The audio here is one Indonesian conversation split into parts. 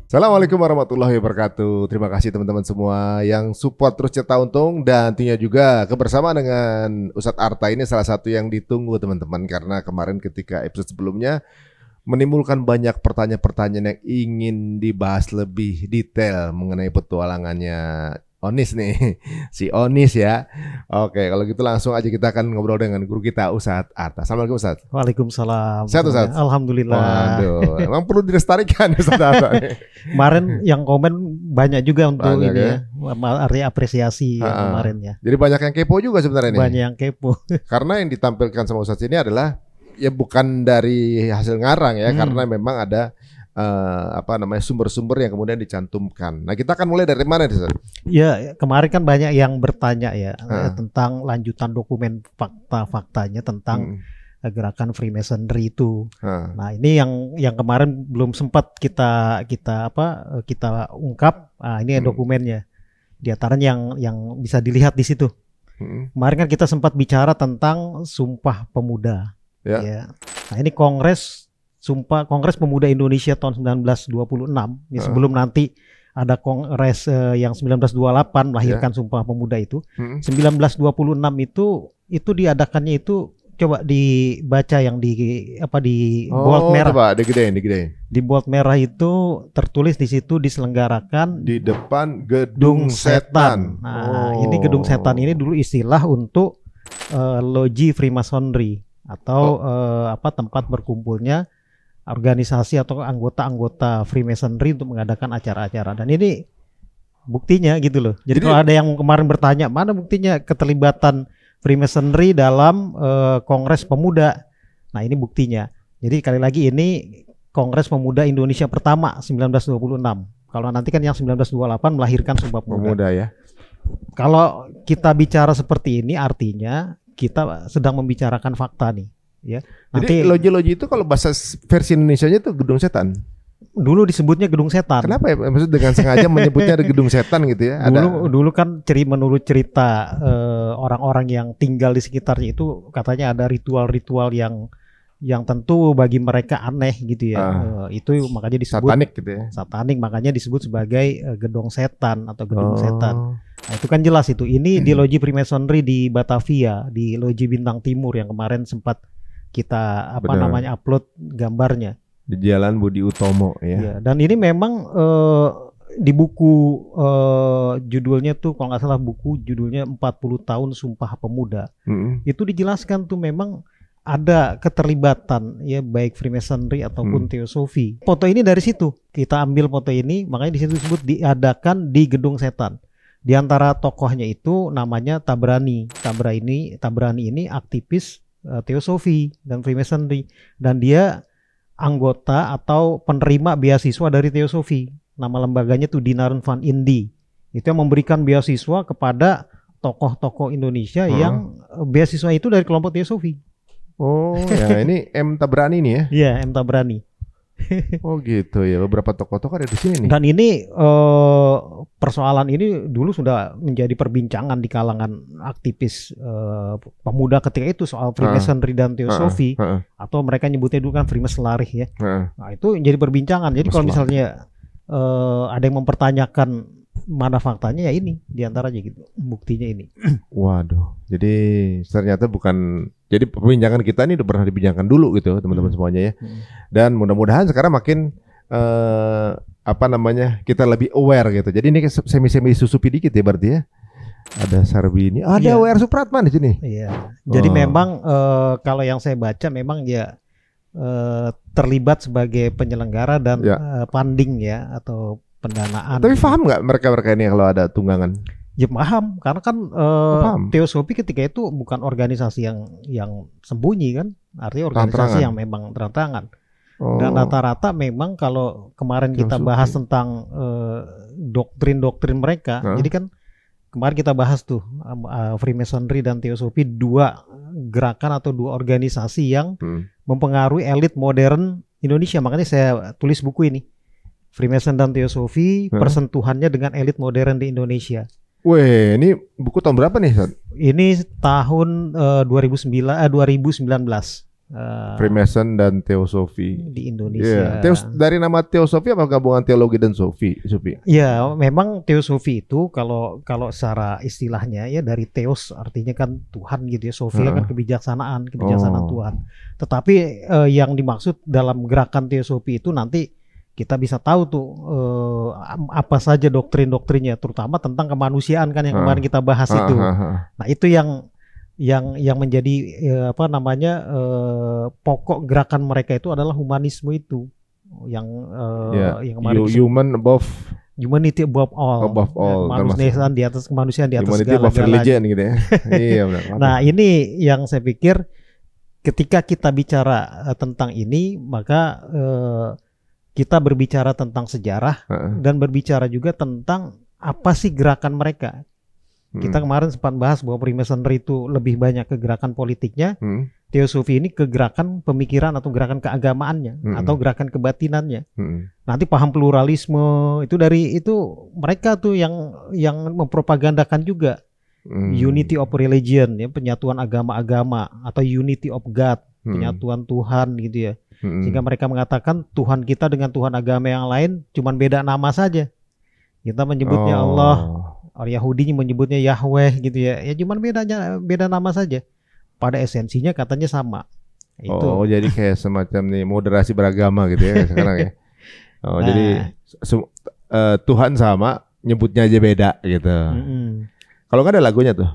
Assalamualaikum warahmatullahi wabarakatuh. Terima kasih teman-teman semua yang support terus Cerita Untung, dan tentunya juga kebersamaan dengan Ustadz Arta ini salah satu yang ditunggu teman-teman, karena kemarin ketika episode sebelumnya menimbulkan banyak pertanyaan-pertanyaan yang ingin dibahas lebih detail mengenai petualangannya Onis nih, si Onis ya. Oke, kalau gitu langsung aja kita akan ngobrol dengan guru kita Ustadz Arta. Assalamualaikum Ustadz. Waalaikumsalam. Sehat Ustadz? Alhamdulillah. Waduh, emang perlu dilestarikan Ustadz Arta nih. Kemarin yang komen banyak juga untuk Banyak, ini ya? Arti apresiasi yang kemarin ya. Jadi banyak yang kepo juga sebenarnya nih. Banyak yang kepo. Karena yang ditampilkan sama Ustadz ini adalah ya bukan dari hasil ngarang ya, karena memang ada sumber-sumber yang kemudian dicantumkan. Nah, kita akan mulai dari mana nih, Ustadz? Ya, kemarin kan banyak yang bertanya ya tentang lanjutan dokumen fakta-faktanya tentang gerakan Freemasonry itu. Nah, ini yang kemarin belum sempat kita ungkap. Nah, ini dokumennya. Di antaranya yang bisa dilihat di situ. Kemarin kan kita sempat bicara tentang Sumpah Pemuda. Ya. Nah, ini Kongres Pemuda Indonesia tahun 1926. Ya, sebelum nanti ada Kongres yang 1928 melahirkan Sumpah Pemuda itu. 1926 itu diadakannya itu, coba dibaca yang di bold merah. Coba digedein. Di bold merah itu tertulis di situ diselenggarakan di depan Gedung Setan. Nah, ini Gedung Setan ini dulu istilah untuk loji Freemasonry atau tempat berkumpulnya organisasi atau anggota-anggota Freemasonry untuk mengadakan acara-acara. Dan ini buktinya gitu loh. Jadi kalau ada yang kemarin bertanya, mana buktinya keterlibatan Freemasonry dalam Kongres Pemuda? Nah, ini buktinya. Jadi kali lagi ini Kongres Pemuda Indonesia pertama 1926. Kalau nanti kan yang 1928 melahirkan Sumpah Pemuda ya. Kalau kita bicara seperti ini artinya kita sedang membicarakan fakta nih. Ya, jadi loji-loji itu kalau bahasa versi Indonesianya itu Gedung Setan. Dulu disebutnya Gedung Setan. Kenapa ya? Maksud dengan sengaja menyebutnya ada Gedung Setan gitu ya? Dulu kan menurut cerita orang-orang yang tinggal di sekitarnya itu katanya ada ritual-ritual yang tentu bagi mereka aneh gitu ya. Itu makanya disebut satanik gitu ya. Satanik, makanya disebut sebagai Gedung Setan atau Gedung Setan. Nah, itu kan jelas itu. Ini di loji Freemasonry di Batavia, di loji Bintang Timur yang kemarin sempat kita upload gambarnya di Jalan Budi Utomo ya. Dan ini memang di buku judulnya tuh kalau nggak salah buku judulnya 40 tahun Sumpah Pemuda. Itu dijelaskan tuh memang ada keterlibatan ya baik Freemasonry ataupun Teosofi. Foto ini dari situ. Kita ambil foto ini, makanya di situ disebut diadakan di Gedung Setan. Di antara tokohnya itu namanya Tabrani. Tabrani ini aktivis Teosofi dan Freemasonry, dan dia anggota atau penerima beasiswa dari Teosofi. Nama lembaganya tuh Dinaran Van Indi. Itu yang memberikan beasiswa kepada tokoh-tokoh Indonesia yang beasiswa itu dari kelompok Teosofi. Oh, ya ini M Tabrani nih ya? Iya, M Tabrani. Oh gitu ya, beberapa tokoh-tokoh ada di sini nih. Dan ini persoalan ini dulu sudah menjadi perbincangan di kalangan aktivis pemuda ketika itu soal Freemasonry dan Teosofi, atau mereka nyebutnya dulu kan Freemasonry ya. Nah, itu menjadi perbincangan. Jadi kalau misalnya ada yang mempertanyakan mana faktanya, ya ini diantaranya gitu, buktinya ini. Waduh, jadi ternyata bukan. Jadi perbincangan kita ini udah pernah dibincangkan dulu gitu teman-teman semuanya ya. Dan mudah-mudahan sekarang makin kita lebih aware gitu. Jadi ini semi susupi dikit ya berarti ya. Ada Sarbini, ada W.R. Supratman di sini. Iya. Jadi memang kalau yang saya baca memang ya terlibat sebagai penyelenggara dan funding ya atau pendanaan. Tapi paham nggak mereka ini kalau ada tunggangan? Ya paham, karena kan Teosofi ketika itu bukan organisasi yang sembunyi kan, artinya organisasi yang memang terang-terangan. Dan rata-rata memang kalau kemarin kita bahas tentang doktrin-doktrin mereka, jadi kan kemarin kita bahas tuh Freemasonry dan Teosofi, dua gerakan atau dua organisasi yang mempengaruhi elit modern Indonesia. Makanya saya tulis buku ini, Freemason dan Teosofi, persentuhannya dengan elit modern di Indonesia. Weh, ini buku tahun berapa nih, Son? Ini tahun 2019. Freemason dan Teosofi di Indonesia. Dari nama Teosofi apa gabungan teologi dan Sofi? Ya, memang Teosofi itu kalau secara istilahnya ya dari Theos artinya kan Tuhan gitu ya. Sofi kan kebijaksanaan Tuhan. Tetapi yang dimaksud dalam gerakan Teosofi itu nanti kita bisa tahu tuh apa saja doktrin-doktrinnya, terutama tentang kemanusiaan kan yang kemarin kita bahas itu. Nah, itu yang menjadi pokok gerakan mereka itu adalah humanisme itu yang humanity above all, kemanusiaan di atas kemanusiaan di atas segala-galanya gitu ya. Iya, benar. Nah, ini yang saya pikir ketika kita bicara tentang ini maka kita berbicara tentang sejarah dan berbicara juga tentang apa sih gerakan mereka. Kita kemarin sempat bahas bahwa Freemasonry itu lebih banyak ke gerakan politiknya, Teosofi ini ke gerakan pemikiran atau gerakan keagamaannya atau gerakan kebatinannya. Nanti paham pluralisme itu mereka tuh yang mempropagandakan juga unity of religion ya, penyatuan agama-agama atau unity of God, penyatuan Tuhan gitu ya. Sehingga mereka mengatakan Tuhan kita dengan Tuhan agama yang lain cuman beda nama saja. Kita menyebutnya Allah, orang Yahudi menyebutnya Yahweh gitu ya. Ya cuman beda nama saja. Pada esensinya katanya sama. Itu. Jadi kayak semacam nih moderasi beragama gitu ya sekarang ya. Jadi Tuhan sama, nyebutnya aja beda gitu. Kalau nggak ada lagunya tuh.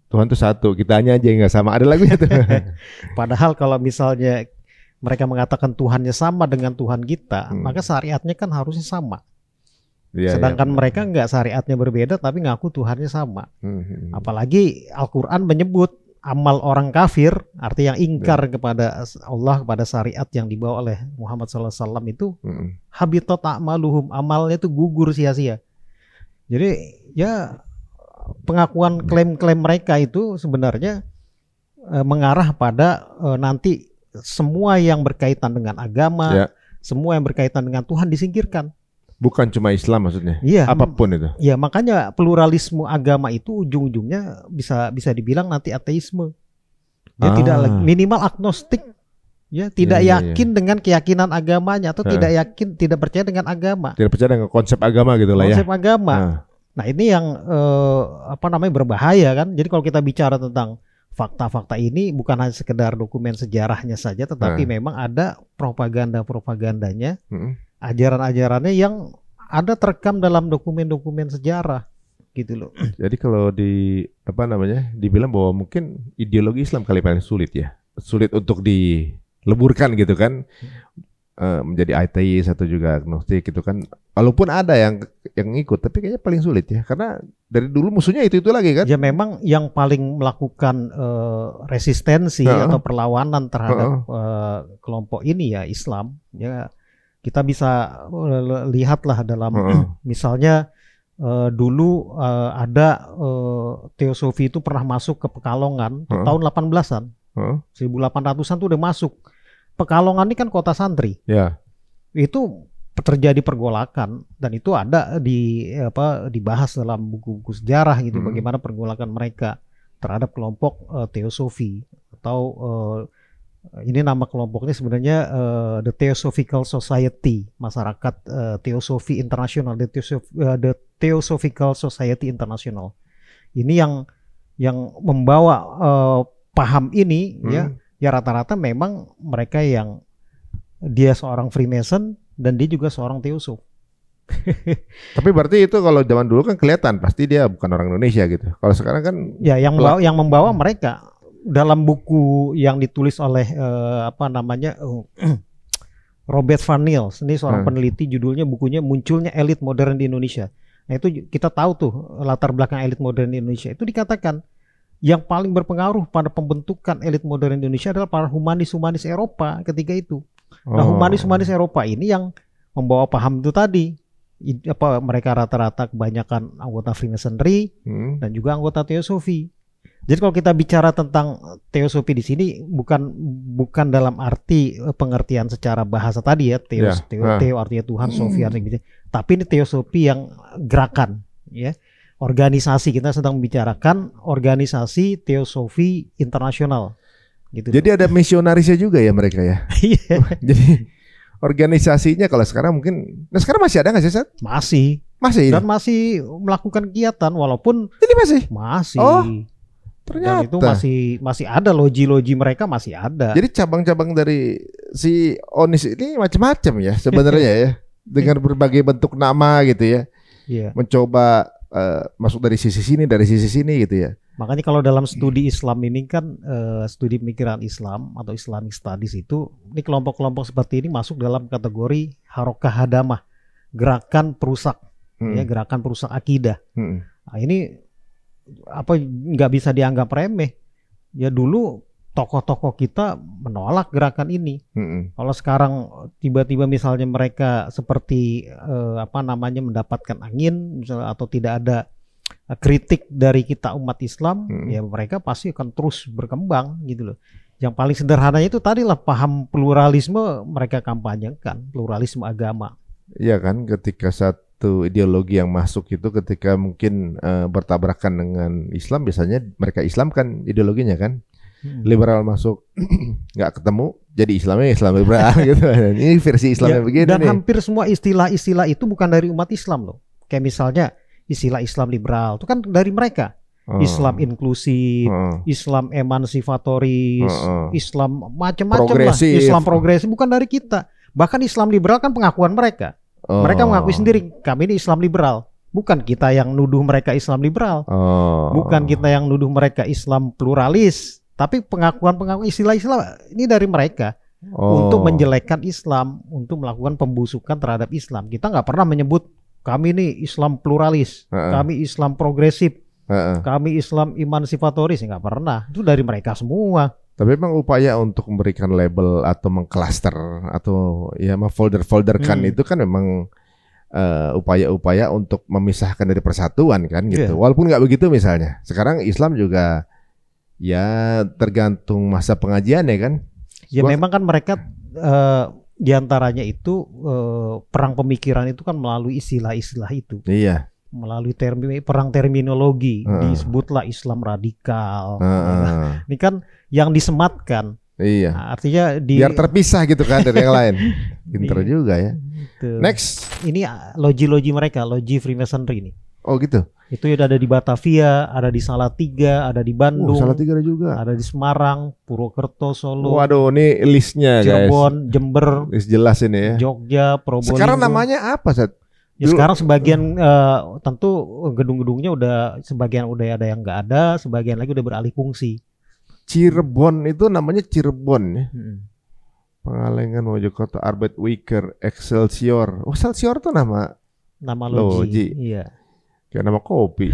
Tuhan tuh satu, kitanya aja nggak sama. Ada lagunya tuh. Padahal kalau misalnya mereka mengatakan Tuhannya sama dengan Tuhan kita, maka syariatnya kan harusnya sama. Sedangkan mereka nggak, syariatnya berbeda tapi ngaku Tuhannya sama. Apalagi Al-Quran menyebut amal orang kafir, arti yang ingkar kepada Allah, kepada syariat yang dibawa oleh Muhammad SAW itu habitat a'maluhum, amalnya itu gugur sia-sia. Jadi ya pengakuan klaim-klaim mereka itu sebenarnya mengarah pada nanti semua yang berkaitan dengan agama, semua yang berkaitan dengan Tuhan disingkirkan. Bukan cuma Islam maksudnya, apapun itu. Iya, makanya pluralisme agama itu ujung-ujungnya bisa dibilang nanti ateisme. Dia tidak minimal agnostik, ya tidak yakin dengan keyakinan agamanya atau tidak percaya dengan agama. Tidak percaya dengan konsep agama gitu lah ya. Konsep agama. Nah ini yang berbahaya kan. Jadi kalau kita bicara tentang fakta-fakta ini bukan hanya sekedar dokumen sejarahnya saja, tetapi memang ada propagandanya. Ajaran-ajarannya yang ada terekam dalam dokumen-dokumen sejarah gitu loh. Jadi kalau dibilang bahwa mungkin ideologi Islam kali paling sulit ya. Sulit untuk dileburkan gitu kan. Menjadi ateis atau juga agnostik gitu kan. Walaupun ada yang ikut tapi kayaknya paling sulit ya. Karena dari dulu musuhnya itu lagi kan. Ya memang yang paling melakukan resistensi atau perlawanan terhadap kelompok ini ya Islam ya. Kita bisa lihatlah dalam misalnya dulu ada Teosofi itu pernah masuk ke Pekalongan tahun 18-an. 1800-an tuh udah masuk. Pekalongan ini kan kota santri. Itu terjadi pergolakan dan itu ada dibahas dalam buku-buku sejarah gitu bagaimana pergolakan mereka terhadap kelompok Teosofi atau ini nama kelompoknya sebenarnya The Theosophical Society, masyarakat Teosofi Internasional, The Theosophical Society International. Ini yang membawa paham ini ya rata-rata memang mereka yang dia seorang Freemason dan dia juga seorang Teosof. Tapi berarti itu kalau zaman dulu kan kelihatan pasti dia bukan orang Indonesia gitu. Kalau sekarang kan ya yang membawa mereka. Dalam buku yang ditulis oleh Robert Van Niels, ini seorang peneliti, judulnya bukunya Munculnya Elit Modern di Indonesia. Nah itu kita tahu tuh latar belakang elit modern di Indonesia. Itu dikatakan yang paling berpengaruh pada pembentukan elit modern di Indonesia adalah para humanis-humanis Eropa ketika itu. Nah humanis-humanis Eropa ini yang membawa paham itu tadi. Mereka rata-rata kebanyakan anggota Freemasonry dan juga anggota Teosofi. Jadi kalau kita bicara tentang Teosofi di sini bukan dalam arti pengertian secara bahasa tadi ya, Teo artinya Tuhan, Sofi artinya gitu. Tapi ini Teosofi yang gerakan ya. Organisasi, kita sedang membicarakan organisasi Teosofi internasional. Gitu. Jadi ada misionarisnya juga ya mereka ya. Jadi organisasinya kalau sekarang mungkin, nah sekarang masih ada nggak sih, Sat? Masih. Dan masih melakukan kegiatan walaupun. Jadi masih. Oh, ternyata. Dan itu masih ada loji mereka masih ada. Jadi cabang-cabang dari si ONIS ini macam-macam ya sebenarnya ya, dengan berbagai bentuk nama gitu ya. Iya. Mencoba masuk dari sisi sini gitu ya. Makanya kalau dalam studi Islam ini kan studi pemikiran Islam atau Islamic Studies itu, ini kelompok-kelompok seperti ini masuk dalam kategori harokah hadamah, gerakan perusak, ya, gerakan perusak akidah. Nah, ini nggak bisa dianggap remeh. Ya dulu tokoh-tokoh kita menolak gerakan ini. Kalau sekarang tiba-tiba misalnya mereka seperti mendapatkan angin misalnya, atau tidak ada kritik dari kita umat Islam, ya mereka pasti akan terus berkembang gitu loh. Yang paling sederhananya itu tadilah paham pluralisme mereka kampanyekan, pluralisme agama. Iya kan, ketika satu ideologi yang masuk itu ketika mungkin bertabrakan dengan Islam, biasanya mereka Islamkan ideologinya kan. Liberal masuk nggak ketemu, jadi Islamnya Islam liberal gitu. Ini versi Islamnya ya, begini. Dan hampir semua istilah-istilah itu bukan dari umat Islam loh. Kayak misalnya istilah Islam liberal itu kan dari mereka. Islam inklusif, Islam emansipatoris, Islam macam-macam lah. Islam progresif bukan dari kita. Bahkan Islam liberal kan pengakuan mereka. Mereka mengakui sendiri kami ini Islam liberal. Bukan kita yang nuduh mereka Islam liberal. Bukan kita yang nuduh mereka Islam pluralis. Tapi pengakuan istilah-istilah ini dari mereka untuk menjelekkan Islam, untuk melakukan pembusukan terhadap Islam. Kita nggak pernah menyebut kami ini Islam pluralis, kami Islam progresif, kami Islam emansipatoris, nggak pernah. Itu dari mereka semua. Tapi memang upaya untuk memberikan label atau mengklaster atau ya memfolder-folderkan itu kan memang upaya-upaya untuk memisahkan dari persatuan kan gitu. Walaupun nggak begitu misalnya. Sekarang Islam juga ya tergantung masa pengajian ya kan. Ya memang kan mereka diantaranya itu perang pemikiran itu kan melalui istilah-istilah itu. Iya. Melalui perang terminologi disebutlah Islam radikal. Ini kan yang disematkan. Iya. Nah, artinya biar terpisah gitu kan dari yang lain. Pinter juga ya. Gitu. Next. Ini loji-loji mereka, loji Freemasonry ini. Oh gitu. Itu ada di Batavia, ada di Salatiga, ada di Bandung, Salatiga ada juga. Ada di Semarang, Purwokerto, Solo. Waduh, ini listnya Cirebon, guys. Jember, list jelas ini ya. Jogja, Probolinggo. Sekarang namanya apa, Sat? Ya sekarang sebagian tentu gedung-gedungnya sebagian udah ada yang nggak ada, sebagian lagi udah beralih fungsi. Cirebon itu namanya Cirebon ya. Pengalengan, Mojokerto, Arbet Wiker, Excelsior. Oh, Excelsior tuh nama loji. Iya. Kayak nama kopi.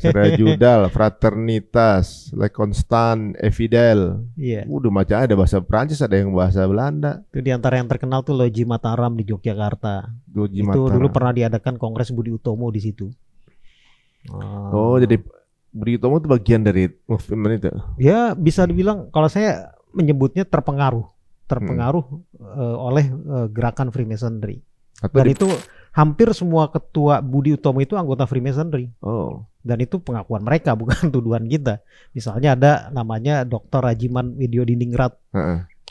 Serajudal, Fraternitas, Le Constant, Evidel. Iya. Udah macam ada bahasa Prancis, ada yang bahasa Belanda. Itu diantara yang terkenal tuh Loji Mataram di Yogyakarta. Loji itu Mataram. Dulu pernah diadakan Kongres Budi Utomo di situ. Oh, jadi Budi Utomo itu bagian dari movement itu? Ya bisa dibilang, kalau saya menyebutnya terpengaruh oleh gerakan Freemasonry. Dan itu hampir semua ketua Budi Utomo itu anggota Freemasonry. Dan itu pengakuan mereka, bukan tuduhan kita. Misalnya ada namanya Dr. Rajiman Widyodiningrat.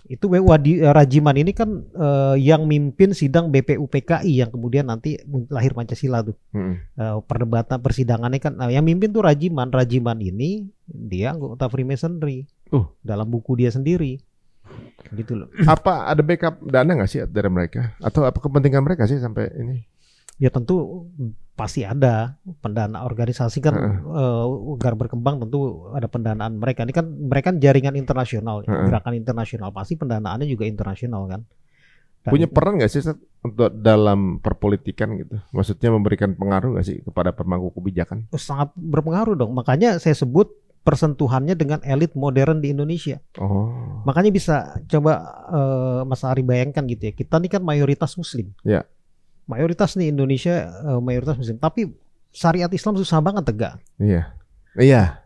Itu Rajiman ini kan yang mimpin sidang BPUPKI yang kemudian nanti lahir Pancasila tuh. Perdebatan persidangannya kan yang mimpin tuh Rajiman. Rajiman ini dia anggota Freemasonry. Dalam buku dia sendiri. Gitu loh. Apa ada backup dana nggak sih dari mereka? Atau apa kepentingan mereka sih sampai ini? Ya tentu pasti ada pendana organisasi kan agar berkembang tentu ada pendanaan mereka. Ini kan mereka jaringan internasional, gerakan internasional, pasti pendanaannya juga internasional kan. Dan punya peran nggak sih untuk dalam perpolitikan gitu? Maksudnya memberikan pengaruh nggak sih kepada pemangku kebijakan? Sangat berpengaruh dong. Makanya saya sebut persentuhannya dengan elit modern di Indonesia. Makanya bisa coba Mas Ari bayangkan gitu ya. Kita ini kan mayoritas Muslim. Ya. Mayoritas nih Indonesia mayoritas Muslim. Tapi syariat Islam susah banget tegak. Iya. Iya.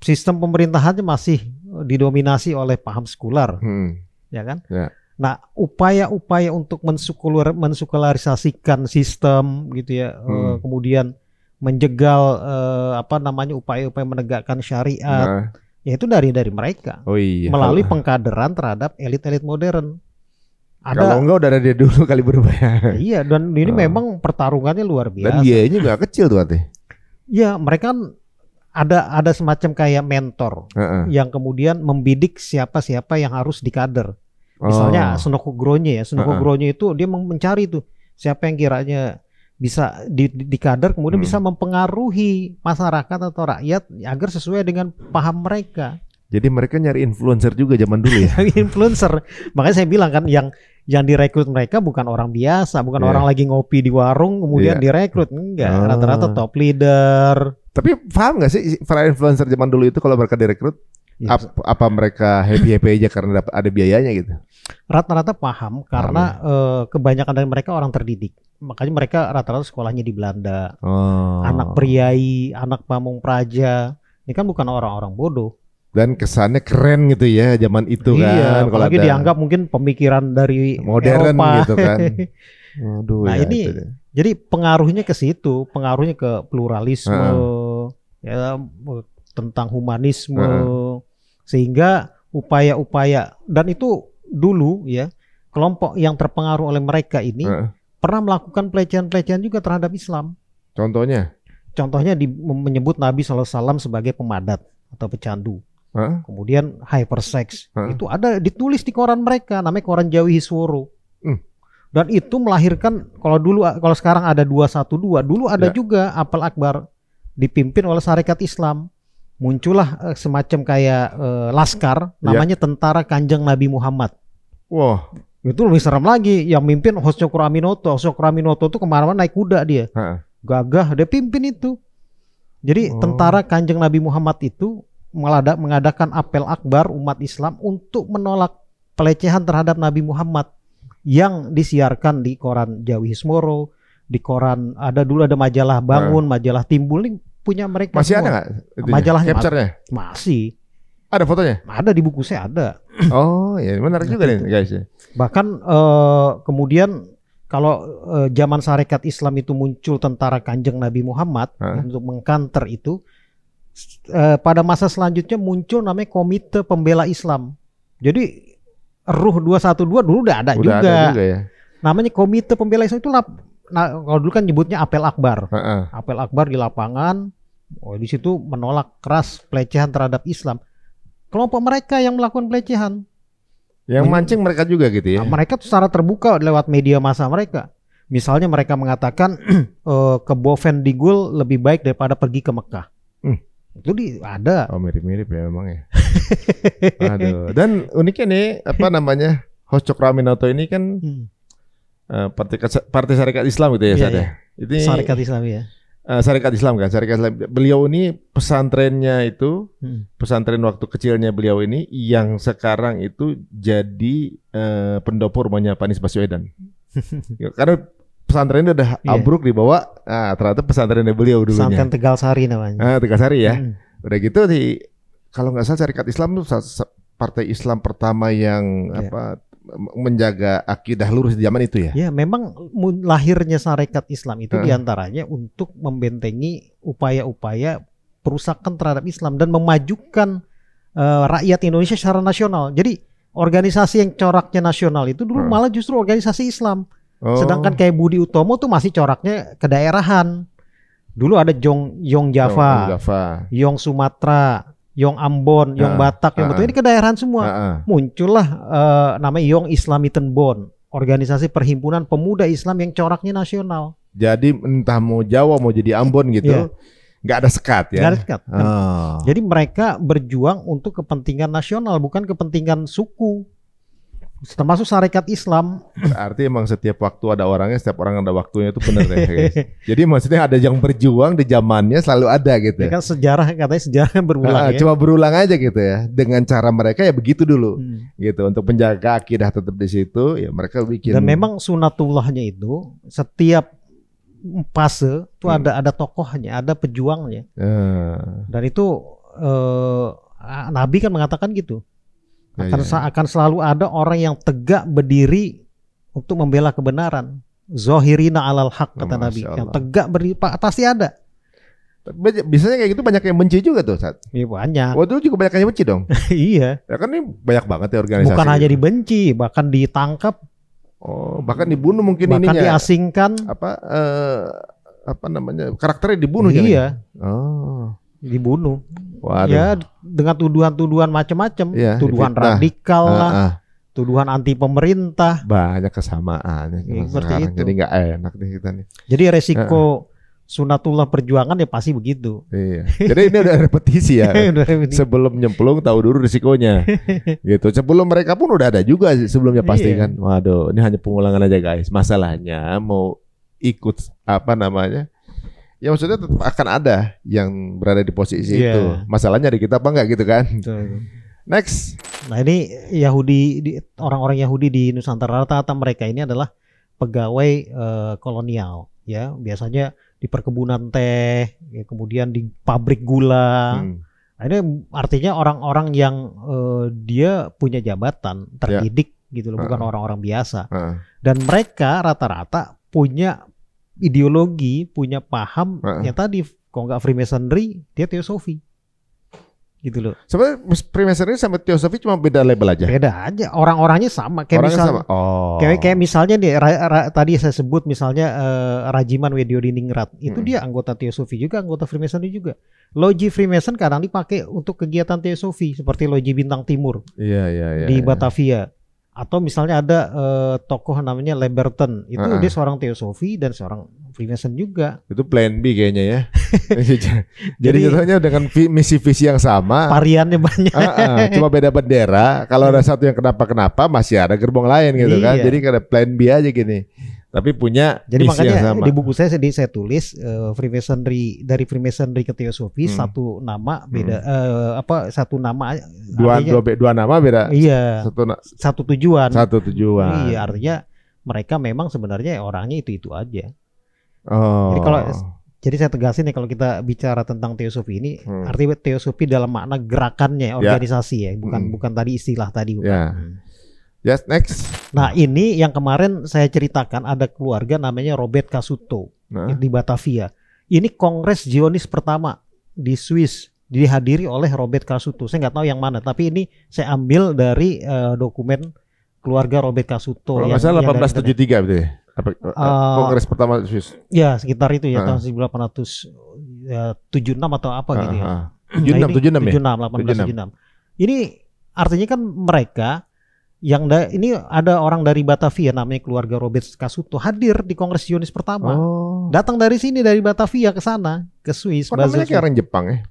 Sistem pemerintahannya masih didominasi oleh paham sekular. Ya kan? Ya. Nah, upaya-upaya untuk mensekularisasikan sistem gitu ya, kemudian menjegal upaya-upaya menegakkan syariat, Ya itu dari mereka. Oh iya. Melalui pengkaderan terhadap elit-elit modern. Kalau enggak udah ada dia dulu kali berubah ya. Iya, dan ini memang pertarungannya luar biasa. Dan biayanya nggak kecil tuh Ate. Iya, mereka kan ada semacam kayak mentor yang kemudian membidik siapa-siapa yang harus dikader. Misalnya Sunokogronye ya, Sunokogronye itu dia mencari tuh siapa yang kiranya bisa dikader kemudian bisa mempengaruhi masyarakat atau rakyat agar sesuai dengan paham mereka. Jadi mereka nyari influencer juga zaman dulu ya. Influencer. Makanya saya bilang kan yang direkrut mereka bukan orang biasa, bukan orang lagi ngopi di warung kemudian direkrut, enggak, rata-rata top leader. Tapi paham nggak sih para influencer zaman dulu itu kalau mereka direkrut apa mereka happy aja karena ada biayanya gitu? Rata-rata paham karena kebanyakan dari mereka orang terdidik. Makanya mereka rata-rata sekolahnya di Belanda. Anak priai, anak pamong praja. Ini kan bukan orang-orang bodoh. Dan kesannya keren gitu ya zaman itu kan. Kalau dianggap mungkin pemikiran dari modern Eropa. Gitu kan. Waduh, nah ini jadi pengaruhnya ke situ, pengaruhnya ke pluralisme, ya, tentang humanisme, sehingga upaya-upaya dan itu dulu ya kelompok yang terpengaruh oleh mereka ini pernah melakukan pelecehan-pelecehan juga terhadap Islam. Contohnya menyebut Nabi SAW sebagai pemadat atau pecandu. Kemudian hypersex itu ada ditulis di koran mereka, namanya koran Jawi Hisworo. Dan itu melahirkan kalau sekarang ada 212, dulu ada juga apel akbar dipimpin oleh Sarekat Islam. Muncullah semacam kayak laskar namanya Tentara Kanjeng Nabi Muhammad. Wah, itu lebih serem lagi. Yang mimpin Hoshokuro Aminoto. Hoshokuro Aminoto itu kemana-mana naik kuda dia. Gagah, dia pimpin itu. Jadi Tentara Kanjeng Nabi Muhammad itu mengadakan apel akbar umat Islam untuk menolak pelecehan terhadap Nabi Muhammad yang disiarkan di koran Jawi Hismoro, di koran dulu ada majalah Bangun, majalah Timbul, ini punya mereka. Masih semua. Ada nggak majalahnya? Capture-nya? Masih. Ada fotonya? Ada di buku saya ada. Oh ya, menarik juga nih guys. Bahkan kemudian kalau zaman Sarekat Islam itu muncul Tentara Kanjeng Nabi Muhammad untuk mengkanter itu. Pada masa selanjutnya muncul namanya Komite Pembela Islam. Jadi Ruh 212 dulu udah ada juga. Ya. Namanya Komite Pembela Islam itu kalau dulu kan nyebutnya apel akbar. Apel akbar di lapangan. Di situ menolak keras pelecehan terhadap Islam. Kelompok mereka yang melakukan pelecehan. Yang mancing mereka juga gitu ya. Mereka tuh secara terbuka lewat media massa mereka. Misalnya mereka mengatakan ke Bovendigul lebih baik daripada pergi ke Mekah. Itu ada. Oh, mirip-mirip ya memang ya. Aduh. Dan uniknya nih apa namanya Hoshokuro Aminoto ini kan partai Sarekat Islam gitu ya, iya. Ini Sarekat Islam ya. Sarekat Islam kan, Sarekat Islam. Beliau ini pesantrennya itu, pesantren waktu kecilnya beliau ini yang sekarang itu jadi pendopo rumahnya Pak Anies Baswedan. Karena pesantrennya udah ambruk dibawa, ternyata pesantrennya beliau dulunya. Pesantren Tegal Sari namanya. Tegal Sari ya. Udah gitu kalau nggak salah Sarekat Islam itu partai Islam pertama yang menjaga akidah lurus di zaman itu ya. Ya, memang lahirnya Sarekat Islam itu diantaranya untuk membentengi upaya-upaya perusakan terhadap Islam dan memajukan rakyat Indonesia secara nasional. Jadi organisasi yang coraknya nasional itu dulu malah justru organisasi Islam. Sedangkan kayak Budi Utomo tuh masih coraknya kedaerahan. Dulu ada Yong Java, Yong Sumatera, Yong Ambon, Yong Batak, yang betul ini kedaerahan semua. Muncullah namanya Yong Islamitenbon, organisasi perhimpunan pemuda Islam yang coraknya nasional. Jadi entah mau Jawa mau jadi Ambon gitu, nggak ada sekat ya. Nggak ada sekat. Jadi mereka berjuang untuk kepentingan nasional, bukan kepentingan suku. Termasuk Sarekat Islam. Berarti emang setiap waktu ada orangnya, setiap orang ada waktunya, itu benar ya guys. Jadi maksudnya ada yang berjuang di zamannya selalu ada gitu. Ya kan katanya sejarah berulang ya. Cuma berulang aja gitu ya. Dengan cara mereka ya begitu dulu. Gitu untuk menjaga akidah tetap di situ ya mereka bikin. Dan memang sunatullahnya itu setiap fase itu ada tokohnya, ada pejuangnya. Dan itu Nabi kan mengatakan gitu. Akan selalu ada orang yang tegak berdiri untuk membela kebenaran. Zohirina alal haq kata Nabi. Yang tegak berdiri pasti ada. Biasanya kayak gitu banyak yang benci juga tuh, Sat. Iya banyak. Waktu itu juga banyak yang benci dong. Iya. Ya kan ini banyak banget ya organisasi. Bukan hanya dibenci, bahkan ditangkap. Oh, bahkan dibunuh mungkin bahkan ininya. Diasingkan. Apa namanya? Karakternya dibunuh. Iya. Oh. Dibunuh. Waduh. Ya dengan tuduhan-tuduhan macam-macam. Ya, tuduhan radikal lah. Tuduhan anti pemerintah. Banyak kesamaan ya, seperti sekarang. itu. Jadi nggak enak nih kita nih. Jadi resiko sunatullah perjuangan ya pasti begitu. Iya. Jadi ini udah repetisi ya. Sebelum nyemplung tahu dulu risikonya. Gitu. Sebelum mereka pun udah ada juga sebelumnya pasti kan. Waduh, ini hanya pengulangan aja guys. Masalahnya mau ikut apa namanya? Ya maksudnya tetap akan ada yang berada di posisi itu. Masalahnya di kita apa enggak gitu kan? Next. Nah ini orang-orang Yahudi di Nusantara rata-rata mereka ini adalah pegawai kolonial. Ya biasanya di perkebunan teh, ya, kemudian di pabrik gula. Nah, ini artinya orang-orang yang dia punya jabatan, terdidik gitu loh, bukan orang-orang biasa. Dan mereka rata-rata punya ideologi, punya paham yang tadi, kalau nggak Freemasonry, dia teosofi. Gitu loh. Sebenarnya Freemasonry sama teosofi cuma beda label aja. Beda aja, orang-orangnya sama. Kayak misalnya, kayak misalnya nih, tadi saya sebut misalnya Rajiman Weddiodiningrat, itu dia anggota teosofi juga, anggota Freemasonry juga. Loji Freemason kadang dipakai untuk kegiatan teosofi, seperti Loji Bintang Timur di Batavia. Atau misalnya ada tokoh namanya Leberton, itu dia seorang teosofi dan seorang Freemason juga. Itu plan B kayaknya ya. Jadi contohnya dengan misi visi yang sama. Variannya banyak. Cuma beda bendera. Kalau ada satu yang kenapa masih ada gerbong lain gitu kan. Jadi ada plan B aja gini. Tapi punya jadi misi makanya yang sama. Di buku saya tulis Freemasonry, dari Freemasonry ke teosofi satu nama beda satu nama dua nama beda. Iya. Satu tujuan. Iya, artinya mereka memang sebenarnya orangnya itu aja. Oh. Jadi saya tegasin nih, kalau kita bicara tentang teosofi ini, artinya teosofi dalam makna gerakannya, organisasi ya, bukan tadi istilah tadi bukan. Yes, next. Nah ini yang kemarin saya ceritakan, ada keluarga namanya Robert Casuto di Batavia. Ini Kongres Zionis pertama di Swiss, dihadiri oleh Robert Casuto. Saya nggak tahu yang mana, tapi ini saya ambil dari dokumen keluarga Robert Casuto. Kalau nggak salah 1873 betul ya? Kongres pertama di Swiss. Ya sekitar itu ya, tahun 1876 atau apa gitu ya. 76 ya? 1876. Ini artinya kan mereka ini ada orang dari Batavia namanya keluarga Robert Casuto hadir di Kongres Zionis pertama. Datang dari sini, dari Batavia ke sana, ke Swiss. Kok namanya kayak orang Jepang ya?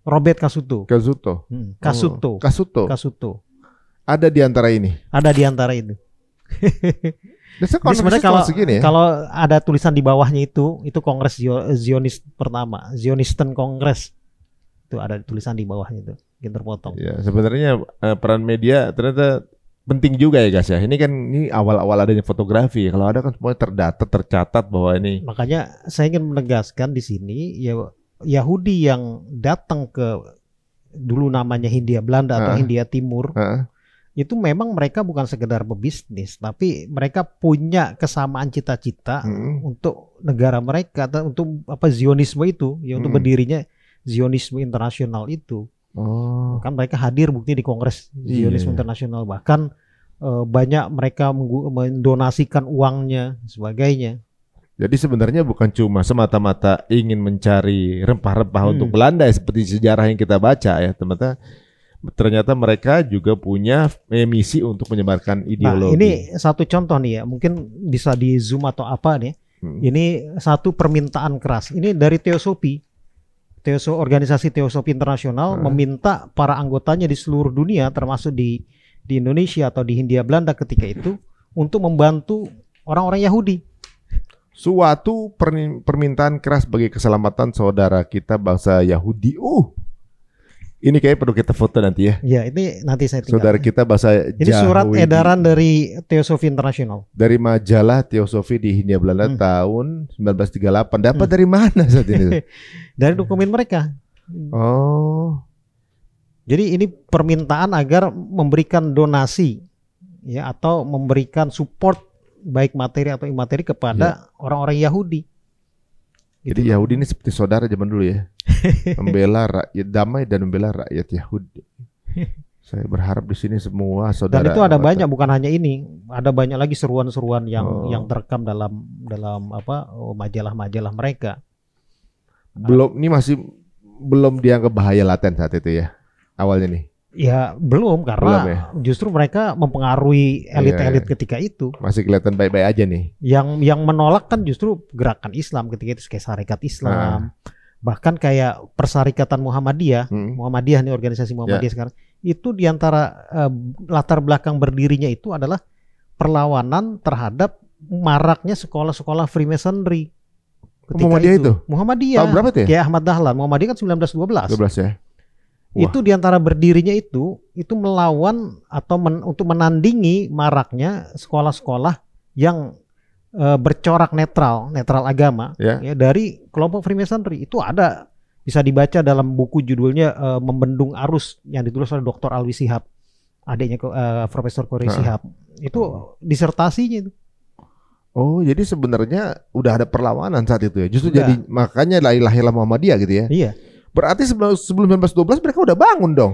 Robert Casuto. Casuto. Ada di antara ini. Ada di antara itu. Sebenarnya kalau ada tulisan di bawahnya itu Kongres Zionis pertama, Zionisten Kongres. Itu ada tulisan di bawahnya itu, yang terpotong. Ya, sebenarnya peran media ternyata penting juga ya guys ya. Ini kan awal-awal adanya fotografi. Kalau ada kan semuanya terdata, tercatat bahwa ini. Makanya saya ingin menegaskan di sini ya, Yahudi yang datang ke dulu namanya Hindia Belanda atau Hindia Timur, itu memang mereka bukan sekedar pebisnis, tapi mereka punya kesamaan cita-cita untuk negara mereka, untuk Zionisme itu, ya untuk berdirinya Zionisme internasional itu. Kan mereka hadir bukti di Kongres Zionisme Internasional, bahkan banyak mereka mendonasikan uangnya sebagainya. Jadi sebenarnya bukan cuma semata-mata ingin mencari rempah-rempah untuk Belanda seperti sejarah yang kita baca ya teman-teman. Ternyata mereka juga punya misi untuk menyebarkan ideologi. Nah, ini satu contoh nih ya, mungkin bisa di zoom atau apa nih. Ini satu permintaan keras. Ini dari teosofi. Organisasi Teosofi Internasional meminta para anggotanya di seluruh dunia, termasuk di Indonesia atau di Hindia Belanda ketika itu, untuk membantu orang-orang Yahudi. Suatu permintaan keras bagi keselamatan saudara kita bangsa Yahudi. Ini kayak perlu kita foto nanti ya. Ya, ini nanti saya tinggal. Saudara kita bahasa Ini surat edaran dari Teosofi Internasional. Dari majalah Teosofi di Hindia Belanda tahun 1938. Dapat dari mana saat ini? Dari dokumen mereka. Jadi ini permintaan agar memberikan donasi ya, atau memberikan support baik materi atau imateri kepada orang-orang Yahudi. Jadi Yahudi ini seperti saudara zaman dulu ya. Membela rakyat, damai dan membela rakyat Yahudi. Saya berharap di sini semua saudara. Dan itu ada banyak, bukan hanya ini, ada banyak lagi seruan-seruan yang terekam dalam majalah-majalah mereka. Ini masih belum dianggap bahaya laten saat itu ya, awalnya nih. Ya belum, karena justru mereka mempengaruhi elit-elit ketika itu. Masih kelihatan baik-baik aja nih. Yang menolak kan justru gerakan Islam ketika itu, kayak Sarekat Islam. Bahkan kayak Persyarikatan Muhammadiyah, Muhammadiyah nih, organisasi Muhammadiyah sekarang, itu diantara latar belakang berdirinya itu adalah perlawanan terhadap maraknya sekolah-sekolah Freemasonry. Muhammadiyah itu? Muhammadiyah. Tahun berapa tuh ya? Kayak Ahmad Dahlan, Muhammadiyah kan 1912. 12 ya? Wah. Itu diantara berdirinya itu melawan atau untuk menandingi maraknya sekolah-sekolah yang bercorak netral agama ya, dari kelompok Freemasonry. Itu ada, bisa dibaca dalam buku judulnya Membendung Arus yang ditulis oleh Dr. Alwi Shihab, adiknya Profesor Korey Shihab. Itu disertasinya itu. Oh, jadi sebenarnya udah ada perlawanan saat itu ya. Justru jadi makanya lahirlah Muhammadiyah gitu ya. Iya. Berarti sebelum 1912 mereka udah bangun dong.